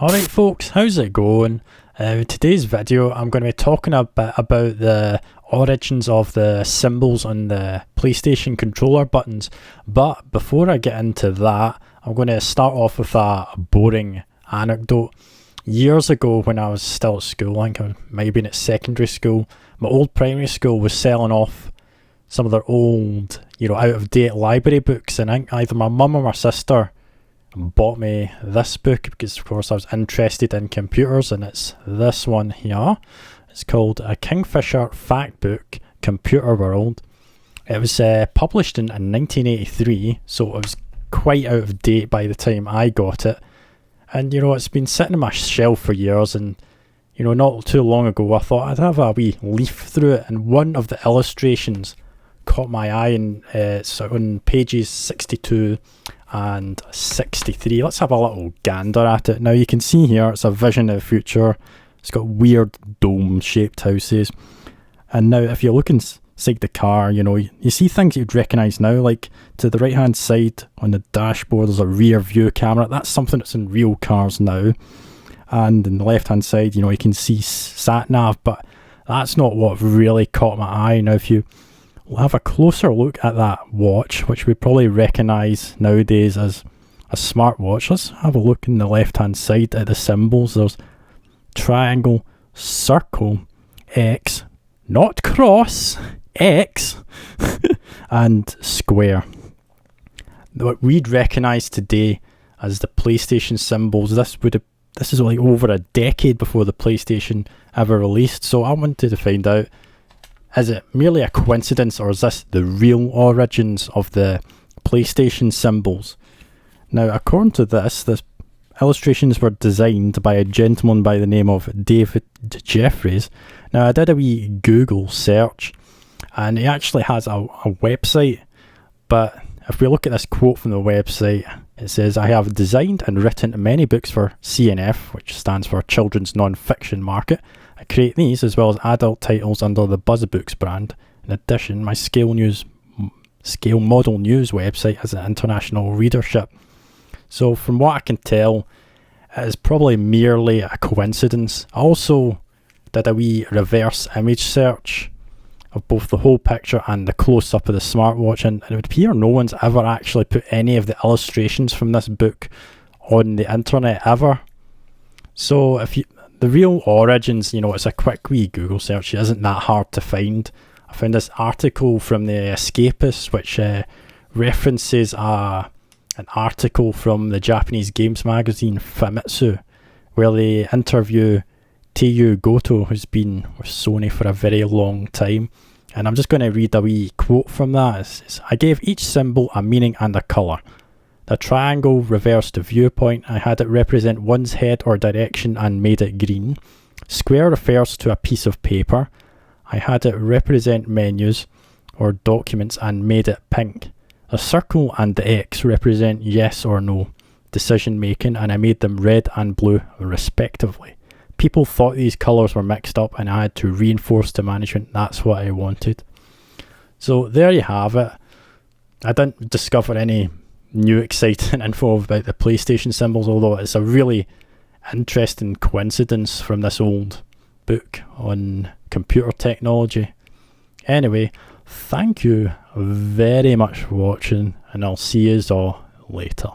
Alright folks, how's it going? Today's video I'm going to be talking a bit about the origins of the symbols on the PlayStation controller buttons, but before I get into that I'm going to start off with a boring anecdote. Years ago when I was still at school, I think I might have been at secondary school, my old primary school was selling off some of their old, out of date library books, and I think either my mum or my sister bought me this book because of course I was interested in computers, and it's this one here. It's called A Kingfisher Fact Book Computer World. It was published in 1983, so it was quite out of date by the time I got it, and it's been sitting on my shelf for years, and not too long ago I thought I'd have a wee leaf through it, and one of the illustrations caught my eye, and it's on pages 62 and 63. Let's have a little gander at it. Now you can see here it's a vision of the future. It's got weird dome shaped houses, and now if you look inside the car, you see things you'd recognise now, like to the right hand side on the dashboard there's a rear view camera. That's something that's in real cars now, and in the left hand side you can see sat nav, but that's not what really caught my eye. Now if you have a closer look at that watch, which we probably recognise nowadays as a smartwatch, let's have a look in the left hand side at the symbols. There's triangle, circle, X, not cross, X, and square. What we'd recognise today as the PlayStation symbols, this is like over a decade before the PlayStation ever released. So I wanted to find out, is it merely a coincidence, or is this the real origins of the PlayStation symbols? Now, according to this, the illustrations were designed by a gentleman by the name of David Jeffries. Now, I did a wee Google search, and he actually has a website, but if we look at this quote from the website, it says, "I have designed and written many books for CNF, which stands for Children's Non-Fiction Market. I create these as well as adult titles under the BuzzBooks brand. In addition, my Scale Model News website has an international readership." So from what I can tell, it is probably merely a coincidence. I also did a wee reverse image search of both the whole picture and the close-up of the smartwatch, and it would appear no one's ever actually put any of the illustrations from this book on the internet ever. So the real origins, it's a quick wee Google search. It isn't that hard to find. I found this article from The Escapist, which references an article from the Japanese games magazine Famitsu, where they interview Teiyu Goto, who's been with Sony for a very long time. And I'm just going to read a wee quote from that. It says, "I gave each symbol a meaning and a colour. The triangle reversed the viewpoint. I had it represent one's head or direction and made it green. Square refers to a piece of paper. I had it represent menus or documents and made it pink. The circle and the X represent yes or no decision making, and I made them red and blue respectively. People thought these colours were mixed up, and I had to reinforce to management that's what I wanted." So there you have it. I didn't discover any new exciting info about the PlayStation symbols, although it's a really interesting coincidence from this old book on computer technology. Anyway, thank you very much for watching, and I'll see you all later.